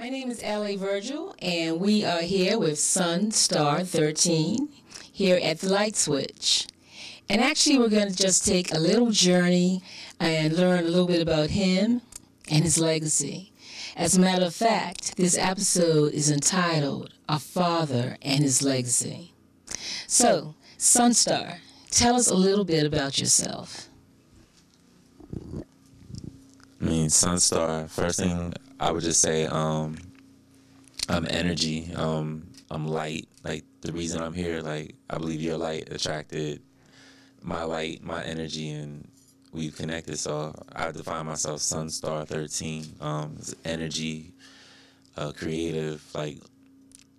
My name is L.A. Virgil, and we are here with SunnStarrr13 here at the Light Switch. And actually, we're going to just take a little journey and learn a little bit about him and his legacy. As a matter of fact, this episode is entitled A Father and His Legacy. So, SunnStarrr, tell us a little bit about yourself. I mean, SunnStarrr, first thing I would just say, I'm energy, I'm light. Like, the reason I'm here, like, I believe your light attracted my light, my energy, and we've connected. So I define myself SunnStarrr13, it's energy, creative, like,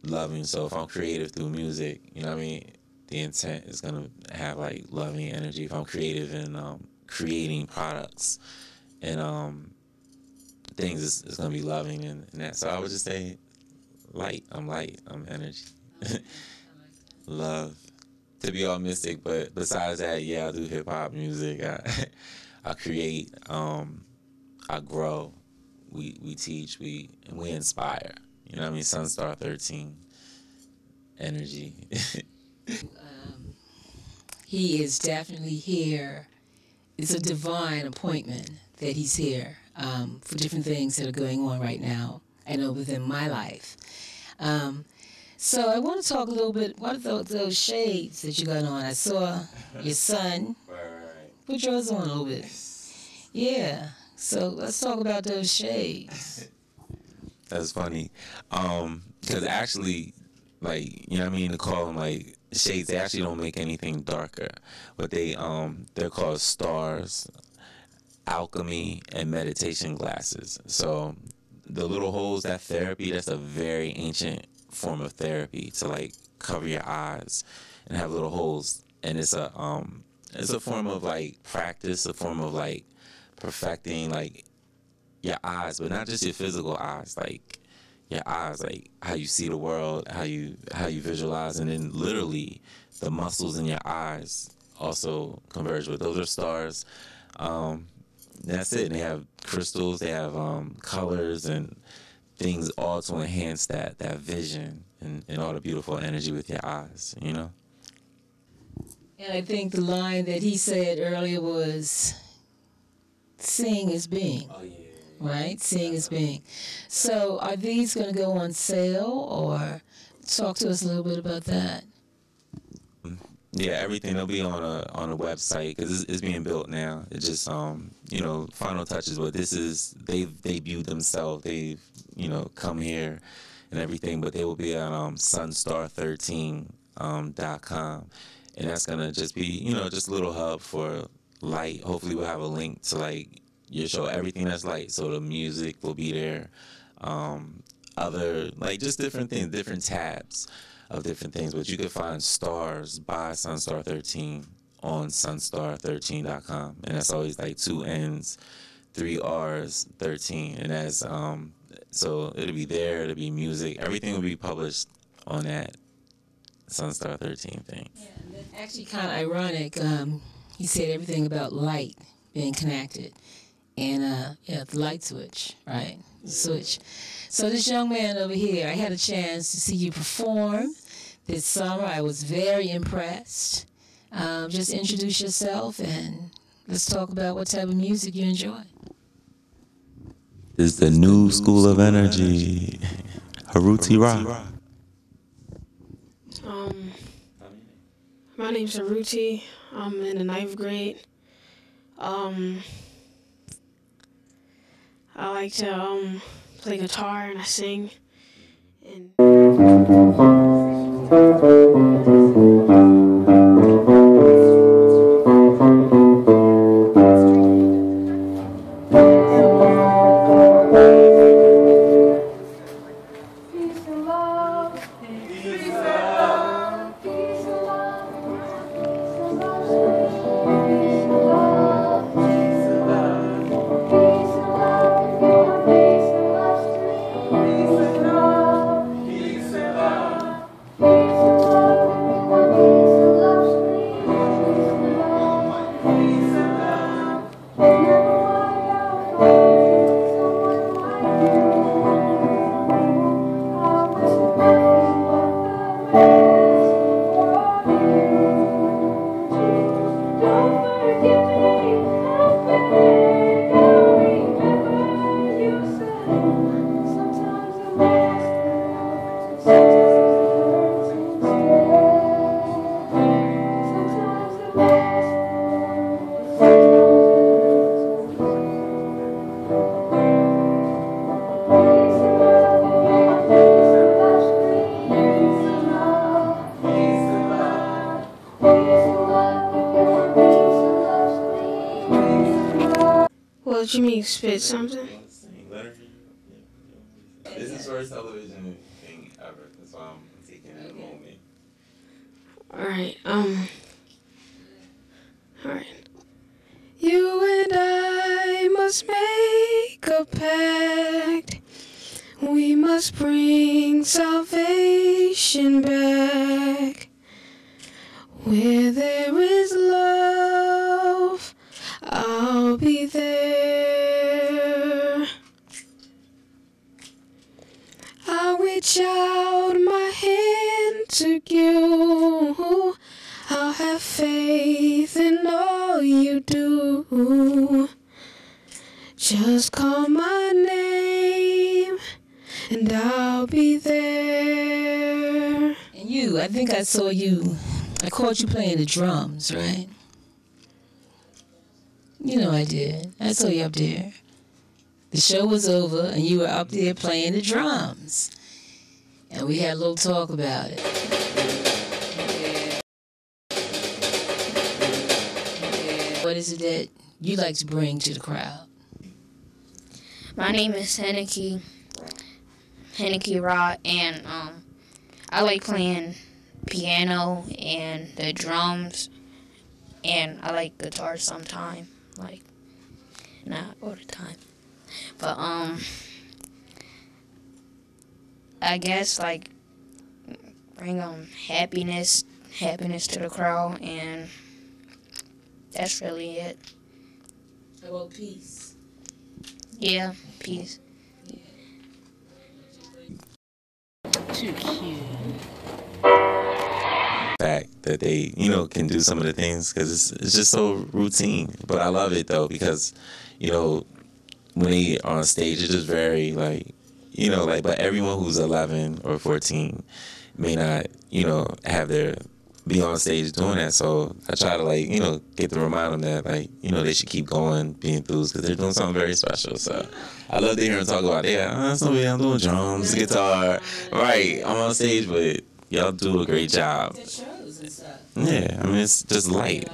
loving. So if I'm creative through music, you know what I mean, the intent is going to have, like, loving energy. If I'm creative in creating products and things, it's going to be loving and that. So I would just say light, I'm energy. Love. To be all mystic, but besides that, yeah, I do hip-hop music. I create, I grow, we teach, we inspire. You know what I mean? SunnStarrr13, energy. He is definitely here. It's a divine appointment that he's here for different things that are going on right now, I know, within my life. So I want to talk a little bit, what are those shades that you got on? I saw your son. Right. Put yours on a little bit. Yeah. So let's talk about those shades. That's funny. Because actually, like, you know what I mean, to call them, like, shades, they actually don't make anything darker. But they're called stars, alchemy, and meditation glasses. So the little holes, that therapy, that's a very ancient form of therapy to, like, cover your eyes and have little holes. And it's a form of, like, practice, a form of, like, perfecting, like, your eyes, but not just your physical eyes, like your eyes, like how you see the world, how you visualize, and then literally the muscles in your eyes also converge with. Those are stars. That's it. And they have crystals, they have colors and things all to enhance that vision and all the beautiful energy with your eyes, you know? And I think the line that he said earlier was, seeing is being. Oh, yeah. Right? Seeing is being. So are these going to go on sale, or talk to us a little bit about that? Yeah, everything will be on a website because it's being built now. It's just you know, final touches. But they've debuted themselves. They've, you know, come here and everything. But they will be on SunnStarrr13.com, and that's gonna just be, you know, just a little hub for light. Hopefully, we'll have a link to, like, your show, everything that's light. So the music will be there. Other, like, just different things, different tabs of different things. But you can find Stars by SunnStarrr13 on SunnStarrr13.com. And that's always, like, 2 N's, 3 R's, 13. And that's, so it'll be there, it'll be music. Everything will be published on that SunnStarrr13 thing. Yeah, and that's actually kind of ironic. He said everything about light being connected. And, yeah, the light switch, right? The switch. So this young man over here, I had a chance to see you perform this summer. I was very impressed. Just introduce yourself and let's talk about what type of music you enjoy. This is the Nu SkooL of N.R.G. Hruti Ra. My name's Hruti. I'm in the 9th grade. I like to play guitar and I sing. And What you mean, spit something? This is first television thing ever. That's why I'm taking that moment. Alright. You and I must make a pact. We must bring salvation back. Where there is love, I'll be there. I'll reach out my hand to you. I'll have faith in all you do. Just call my name and I'll be there. And you, I think I saw you, I caught you playing the drums, right? You know I did. I saw you up there. The show was over and you were up there playing the drums. And we had a little talk about it. What is it that you like to bring to the crowd? My name is Henakhi Ra, and I like playing piano and the drums, and I like guitar sometimes, like not all the time. But I guess like bring happiness to the crowd, and that's really it. How about peace? Yeah, peace. Too cute. Fact that they, you know, can do some of the things because it's just so routine. But I love it though because, you know, when they are on stage, it's just very like, you know, like, but everyone who's 11 or 14 may not, you know, be on stage doing that. So I try to, like, you know, get to remind them that, like, you know, they should keep going, be enthused because they're doing something very special. So I love to hear them talk about, that's no way I'm doing drums, guitar. Right, I'm on stage, but y'all do a great job. Yeah, I mean, it's just light.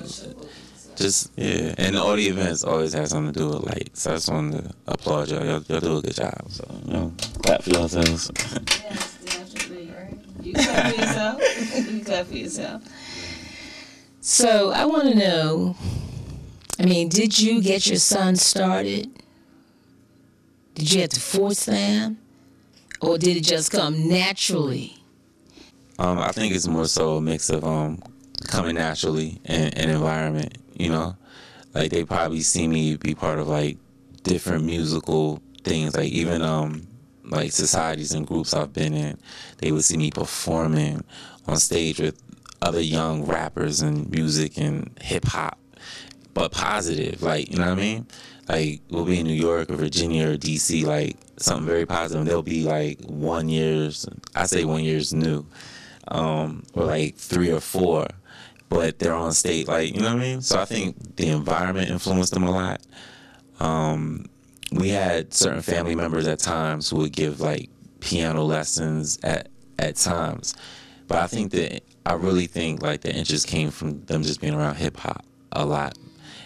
Just, yeah. And all the events always have something to do with light. So I just wanted to applaud y'all. Y'all do a good job. So, you know, clap for yourselves. Yes, definitely. You clap for yourself. You clap for yourself. So I want to know, I mean, did you get your son started? Did you have to force them? Or did it just come naturally? I think it's more so a mix of coming naturally and environment, you know? Like, they probably see me be part of, like, different musical things. Like, even, like, societies and groups I've been in, they would see me performing on stage with other young rappers and music and hip-hop, but positive, like, you know what I mean? Like, we'll be in New York or Virginia or D.C., like, something very positive, and they'll be, like, 1 year's, I say 1 year's new, or, like, 3 or 4, but they're on stage, like, you know what I mean? So I think the environment influenced them a lot. We had certain family members at times who would give, like, piano lessons at times, but I really think, like, the interest came from them just being around hip-hop a lot,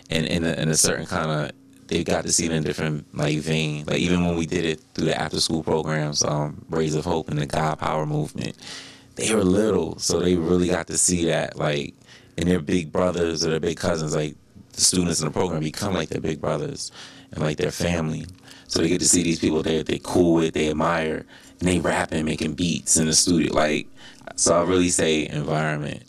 and in a certain kind of, they got to see it in a different, like, vein. Like, even when we did it through the after-school programs, Rays of Hope and the God Power movement, they were little, so they really got to see that, like, and their big brothers or their big cousins, like, the students in the program become like their big brothers and, like, their family. So they get to see these people they cool with, they admire, and they rapping, making beats in the studio. Like, so I really say environment.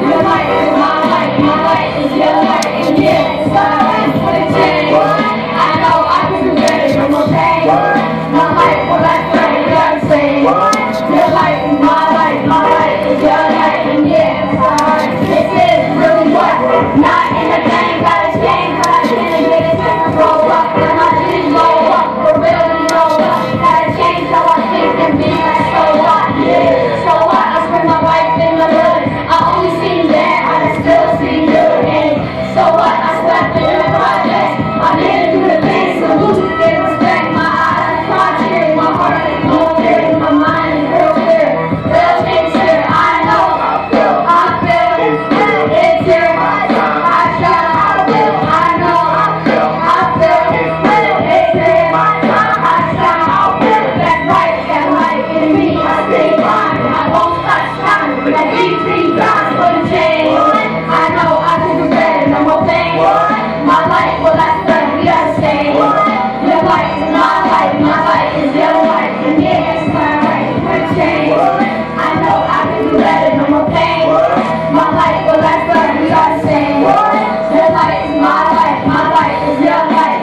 Your light is my light, my light is your light, and yeah, so that's what it that's what we are saying. Your life is my life is your life.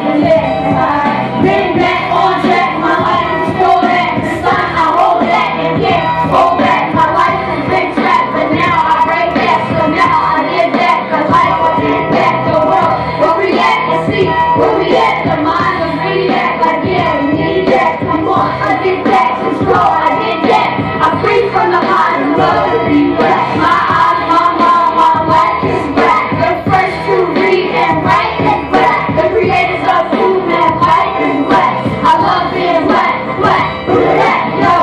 Been back on track, my life is still that. The sun, I hold that and can't hold back. My life is big track, but now I break that. So now I get back, cause life will get back. The world, where we at and see where we at. The mind will really act like yeah, we need that. Come on, I get that control, I get that. I'm free from the mind and love to be black. My eyes, my life is black. The first to read and write is black. The creators of food and life is black. I love being black, black, black. Yo,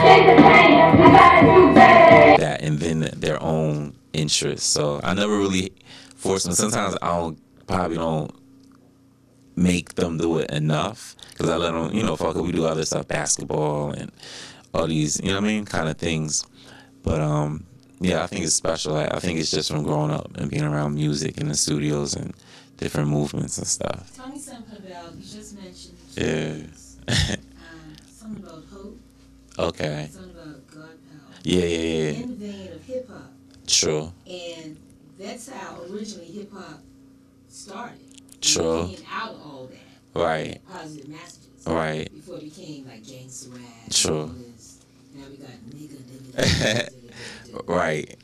take the pain, I gotta do better. That and then their own interests. So I never really force them. Sometimes I probably don't make them do it enough because I let them, you know, fuck it, we do other stuff, basketball and all these, you know what I mean, kind of things. But yeah, I think it's special. I think it's just from growing up and being around music in the studios and different movements and stuff. Tell me something about, you just mentioned something about hope. Okay. Something about God power. Yeah. In the vein of hip hop. True. And that's how originally hip hop started. True. It came out of all that. Right. Positive messages. Right. Before it became like gangster rap. True. All this. Now we got nigga. Right.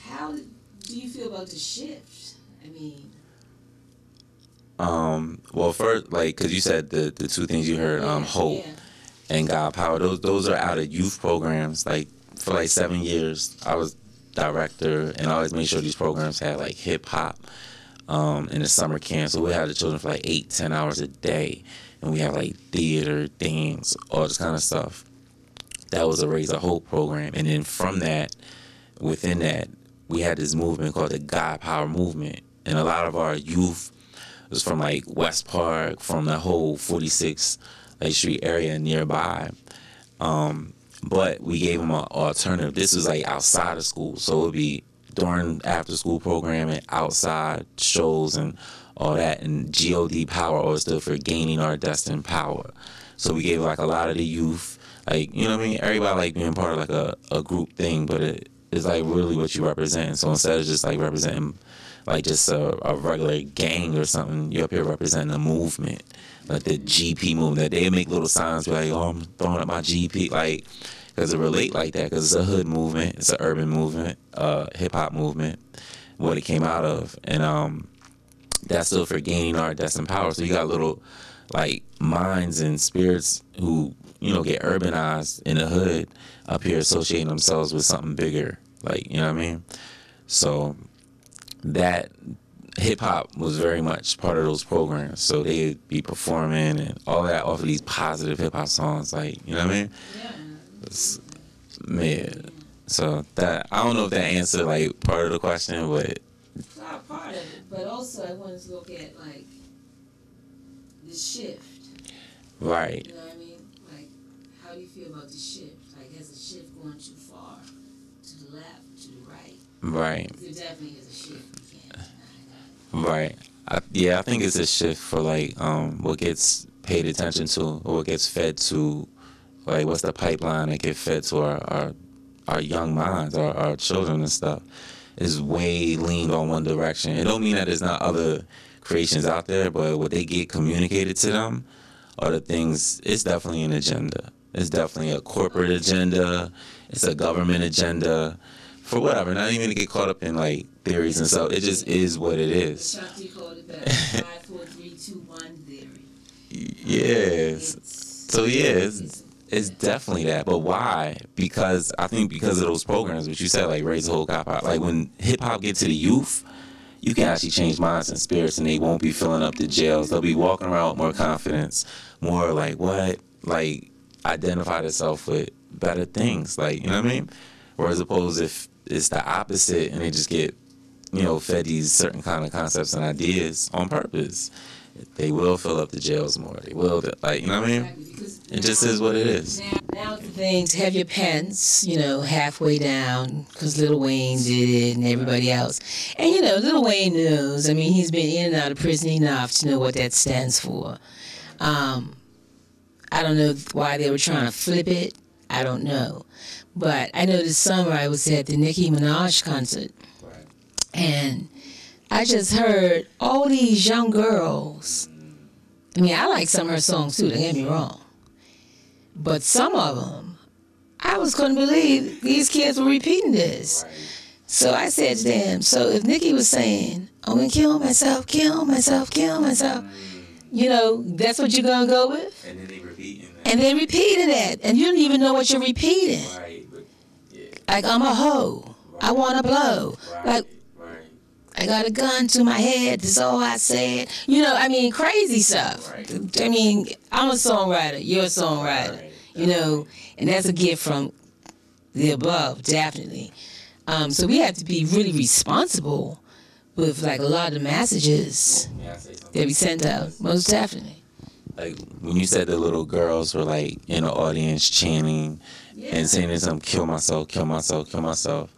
How do you feel about the shift? I mean. Well, first, like, cause you said the two things you heard, hope and God power. Those are out of youth programs. Like for like 7 years, I was director, and I always made sure these programs had like hip hop in the summer camp. So we had the children for like 8-10 hours a day, and we have like theater, dance, all this kind of stuff. That was a Raise a Hope program, and then from that, within that, we had this movement called the God Power movement, and a lot of our youth was from like West Park, from the whole 46 Lake Street area nearby. But we gave them an alternative. This was like outside of school, so it would be during after school programming, outside shows and all that. And GOD power always stood for gaining our destined power. So we gave like a lot of the youth, like, you know what I mean? Everybody like being part of like a group thing, but it's like really what you represent. So instead of just like representing like just a regular gang or something, you're up here representing a movement, like the GP movement. They make little signs be like, oh, I'm throwing up my GP, like, because it relate like that, because it's a hood movement, it's an urban movement, hip hop movement, what it came out of, and that's still for gaining our destined power. So you got little like minds and spirits who, you know, get urbanized in the hood up here, associating themselves with something bigger, like, you know what I mean? So that hip hop was very much part of those programs. So they'd be performing and all that off of these positive hip hop songs, like, you know what I mean? Yeah. Man, so that, I don't know if that answered like part of the question, but It's not part of it, but also I wanted to look at like the shift. right. You know what I mean? Like, how do you feel about the shift? Like, has the shift gone too far to the left, to the right? Right. There definitely is a shift. You can't deny that. Right. I think it's a shift for like what gets paid attention to, or what gets fed to, like what's the pipeline that get fed to our young minds, our children and stuff, is way leaned on one direction. It don't mean that there's not other creations out there, but what they get communicated to them are the things. It's definitely an agenda. It's definitely a corporate agenda. It's a government agenda. For whatever, not even to get caught up in like theories and stuff. It just is what it is. Shakti called it the 5, 4, 3, 2, 1 theory. Yes. So yeah, it's definitely that. But why? Because I think because of those programs, which you said, like Raise the Whole Hip Hop. Like when hip hop get to the youth, you can actually change minds and spirits, and they won't be filling up the jails. They'll be walking around with more confidence, more like like identify themselves with better things. Like, you know what I mean? Whereas opposed if it's the opposite and they just get, you know, fed these certain kind of concepts and ideas on purpose, they will fill up the jails more. They will, like, you know what I mean? It just is what it is. Now the things, have your pants, you know, halfway down, because Lil Wayne did it and everybody else. And, you know, Lil Wayne knows. I mean, he's been in and out of prison enough to know what that stands for. I don't know why they were trying to flip it. I don't know. But I know this summer I was at the Nicki Minaj concert. Right. And I just heard all these young girls. I mean, I like some of her songs too, don't get me wrong. But some of them, I couldn't believe these kids were repeating this. Right. So I said to them, so if Nicki was saying, I'm going to kill myself, kill myself, kill myself, you know, that's what you're going to go with? And then they repeating that. And they repeating that, and you don't even know what you're repeating. Right. But, yeah. Like, I'm a hoe. I want to blow. Right. Like, I got a gun to my head, that's all I said. You know, I mean, crazy stuff. Right. I mean, I'm a songwriter, you're a songwriter, Right. you know, and that's a gift from the above, definitely. So we have to be really responsible with, like, a lot of the messages May I say something? that we send out, most definitely. Like, when you said the little girls were, like, in the audience chanting and saying to them, kill myself, kill myself, kill myself.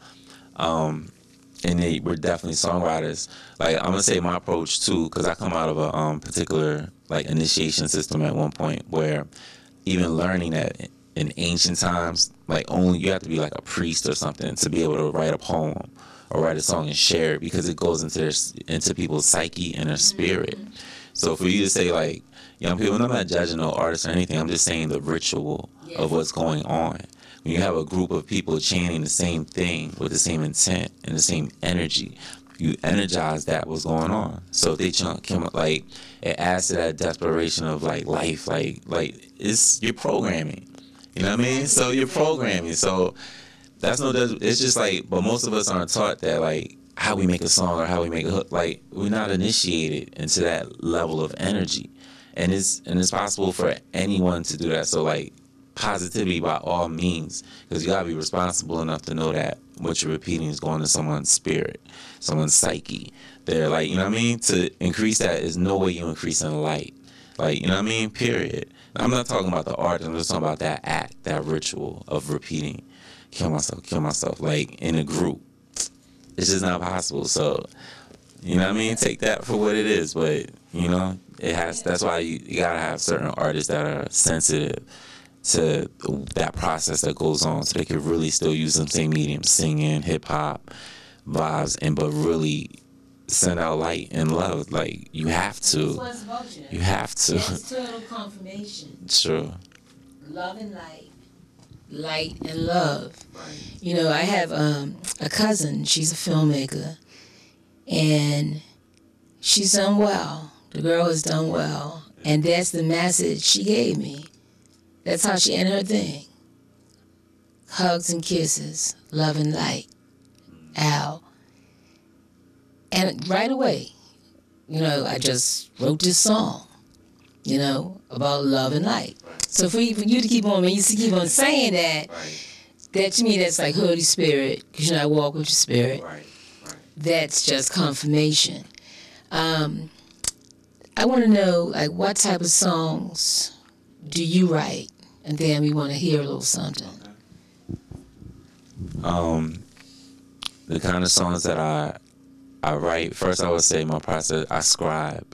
And they were definitely songwriters. Like, I'm gonna say my approach too, because I come out of a particular like initiation system at one point where even learning that in ancient times, like only you have to be like a priest or something to be able to write a poem or write a song and share it, because it goes into people's psyche and their spirit. So for you to say like young people, and I'm not judging no artists or anything, I'm just saying the ritual of what's going on. When you have a group of people chanting the same thing with the same intent and the same energy, you energize that what's going on. So if they chant, like, it adds to that desperation of like life, like it's you're programming. You know what I mean? So you're programming. So that's it's just like, but most of us aren't taught that, like how we make a song or how we make a hook. Like, we're not initiated into that level of energy, and it's possible for anyone to do that. So like, positivity by all means, because you gotta be responsible enough to know that what you're repeating is going to someone's spirit, someone's psyche. They're like, you know what I mean? To increase that is no way you increase in light. Like, you know what I mean? Period. I'm not talking about the art, I'm just talking about that act, that ritual of repeating, kill myself, like in a group. It's just not possible. So, you know what I mean? Take that for what it is, but you know, that's why you gotta have certain artists that are sensitive to that process that goes on, so they can really still use the same medium, singing, hip hop vibes, but really send out light and love. Like, you have to. You have to. That's total confirmation. Sure. Love and light. Light and love. You know, I have a cousin, she's a filmmaker, and she's done well. The girl has done well. And that's the message she gave me. That's how she ended her thing. Hugs and kisses, love and light. Al. And right away, you know, I just wrote this song, you know, about love and light. So for you to keep on, when you keep on saying that to me, that's like Holy Spirit, because you know, I walk with your spirit. That's just confirmation. I want to know, like, what type of songs do you write? And then we want to hear a little something. The kind of songs that I write, first I would say my process, I scribe.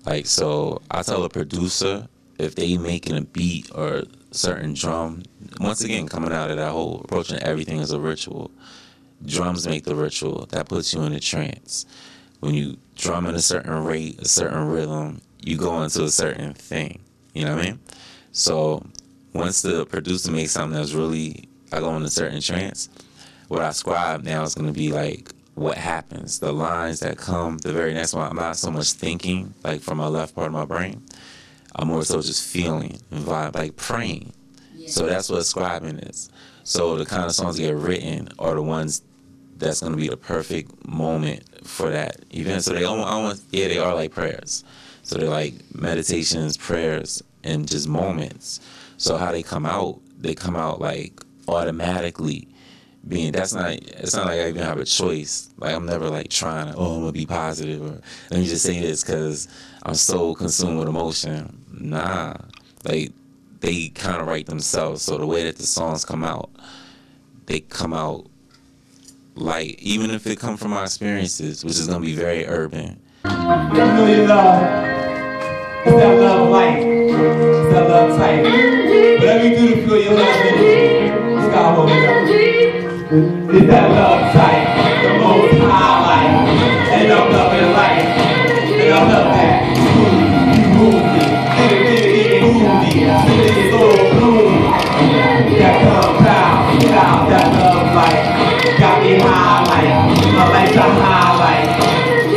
Like, so I tell a producer if they making a beat or certain drum, once again, coming out of that whole approaching everything as a ritual. Drums make the ritual. That puts you in a trance. When you drum at a certain rate, a certain rhythm, you go into a certain thing. You know what I mean? So once the producer makes something that's really, I go in a certain trance, what I scribe now is going to be like what happens, the lines that come, the very next one. I'm not so much thinking, like from my left part of my brain. I'm more so just feeling and vibe, like praying. So that's what scribing is. So the kind of songs that get written are the ones that's going to be the perfect moment for that event. So they are like prayers. So they're like meditations, prayers, and just moments. So how they come out like automatically being, it's not like I even have a choice. Like, I'm never like trying to, I'm gonna be positive, or let me just say this because I'm so consumed with emotion. Nah, like, they kind of write themselves. So the way that the songs come out, they come out like, even if it come from my experiences, which is gonna be very urban. Million love. It's that love light. It's that love tight. Whatever you do to feel your love energy. I'll hold it up. It's that love type, the most highlight. And I'm loving life. And I love that. You move me. It move me. It's so blue. That compound, that love light. Got me highlight. I like to highlight.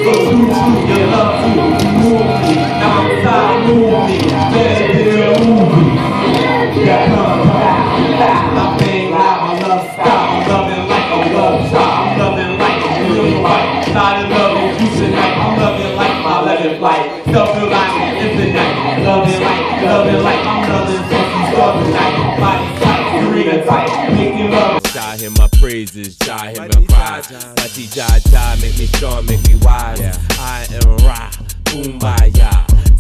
So true, your love to move me. Outside move me. Let it be a movie. That compound, I think loud, my love style. I'm loving like a love child. I'm loving like a real life. Not in love with you tonight. I'm loving like my 11th flight. Self-reliant, infinite. Loving like I'm loving sexy stuff tonight. Body tight, arena tight. Making love. Jah hear my praises, Jah hear my cries. Mighty Jah, make me strong, make me wise. I am Ra, Kumbaya.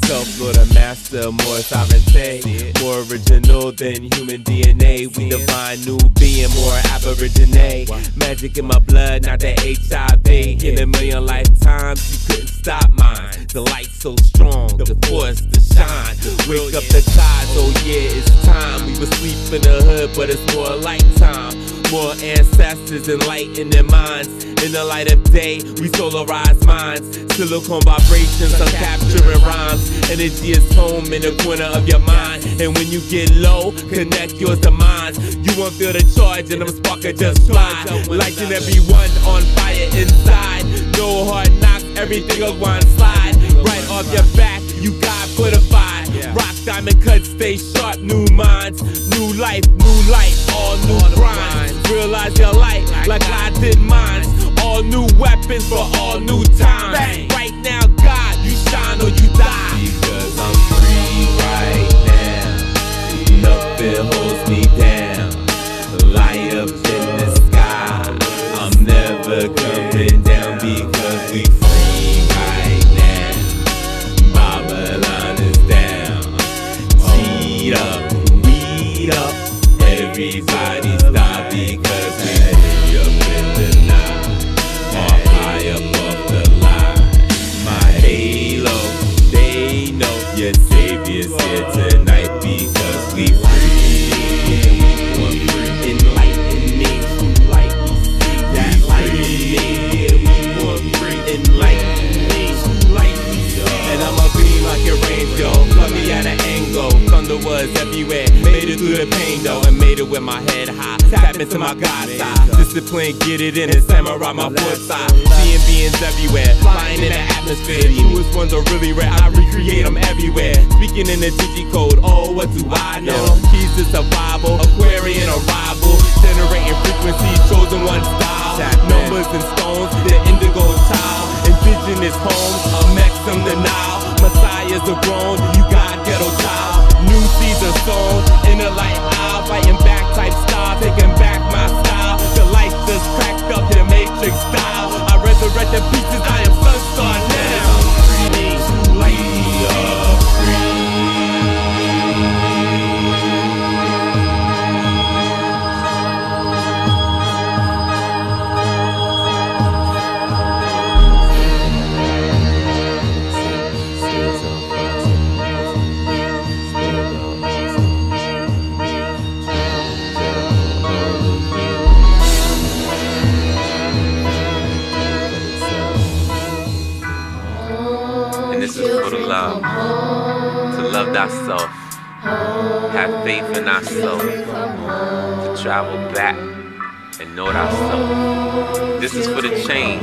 Self-Lord, a master, more sovereignty, more original than human DNA. We divine new being, more aborigine. Magic in my blood, not that HIV. In a million lifetimes, you couldn't stop mine. The light so strong, the force to shine. Wake up the gods, oh yeah, it's time. We were asleep in the hood, but it's more a lifetime. More ancestors enlighten their minds. In the light of day, we solarize minds. Silicone vibrations, I'm capturing rhymes. Energy is home in the corner of your mind. And when you get low, connect yours to mine. You won't feel the charge and I'm sparking just fly. Lighting everyone on fire inside. No hard knocks, everything will one slide. Right off your back, you got fortified. Rock diamond cuts, stay sharp, new minds. New life, all new grinds. Realize your light like I did mine. All new weapons for all new times. Right now, God, you shine or you die. Because I'm free right now. Nothing holds me down. Light up in the sky. I'm never coming down because we free right now. Babylon is down. Cheat up, weed up. Everybody stop because we free up in the night. All high up off the line. My halo, they know your savior's here tonight because we free. Enlighten me, light me see that light me. We want free, enlighten me, light me see. And I'ma beam like your rain, yo. Cut me at an angle. Thunder was everywhere. Made it through the pain though, and made it with my head high. Tap into my God side. Discipline, get it in, and samurai my foot side. Seeing beings everywhere, flying in the atmosphere. The newest ones are really rare. I recreate them everywhere. Speaking in the digicode, oh, what do I know? Keys to survival, Aquarian arrival. Generating frequencies, chosen one style. Numbers and stones, the indigo child. Indigenous homes, a Mexum denial. Messiahs are grown, you got ghetto child. New seeds are sown, in the light aisle. Fighting back type style, taking back my style. The light just cracked up to the matrix style. I resurrect the pieces, I am SunnStarrr now. Free, light me up, free. This is for the love, to love thyself, have faith in thyself, to travel back and know thyself. This is for the change.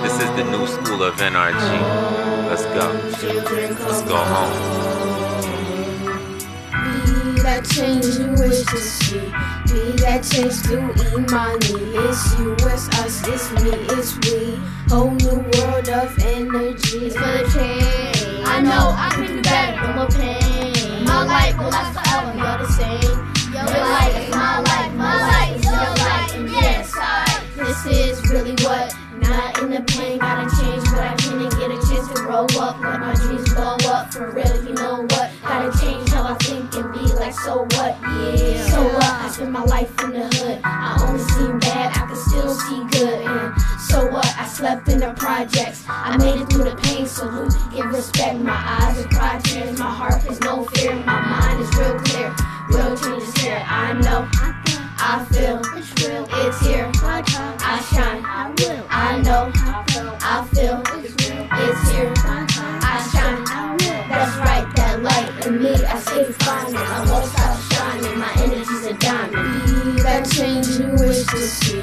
This is the new school of NRG. Let's go. Let's go home. Be that change you wish to see. Be that change through Imani. It's you, it's us, it's me, it's we. Whole new world of energy. It's for the change. I know I can do better, no more pain. My life will last forever, you're the same. Your life is my life is your life. And yes, this is really what. Not in the pain, gotta change what I can and get a chance to grow up. Let my dreams blow up, for real, you know what? Gotta change how I think and be like, so what? Yeah. So what? I spend my life in the hood. I only seen bad, I can still see good. And so what? I slept in the projects. I made it through the pain, salute, give respect. My eyes are cry tears, my heart is no fear. My mind is real clear, real change is here. I know I feel it's real, it's here. I shine, I will, I know, I feel it's real, it's here. I shine, I will. That's right, that light in me, I stay finding. I won't stop shining, my energy's a diamond. Be that change you wish to see.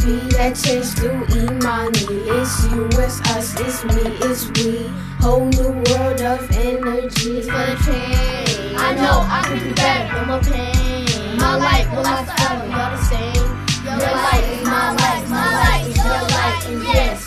Be that change through Imani. It's you, it's us, it's me, it's we. Whole new world of energy. It's gonna change. I know I can do better, no more pain. My light will last forever, you're the same. Your light is my light, my light is your light, and yes,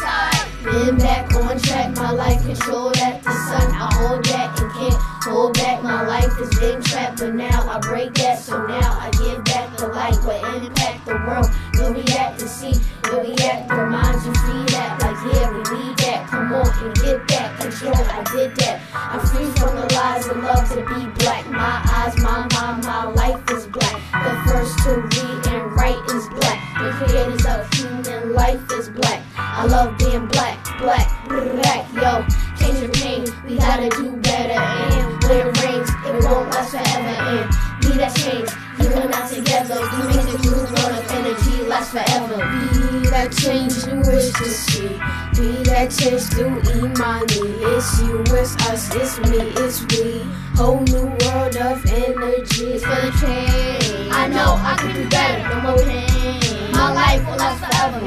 been back on track, my life control that. The sun, I hold that and can't hold back. My life has been trapped, but now I break that. So now I give back the light, will impact the world. We'll react and see, we'll react, remind you, free that. Like yeah, we need that, come on and get that control, I did that. I'm free from the lies and love to be black. My eyes, my mind, my life is black. The first to read and write is black. The creators of human life is black. I love being black, black, black, yo. Change your pain, we gotta do better. And when it rains, it won't last forever. And be that change, you and I together. We make the new world of energy last forever. Be that change you wish to see. Be that change through Imani. It's you, it's us, it's me, it's we. Whole new world of energy. It's gonna change. I know I can do better, no more pain. My life will last forever.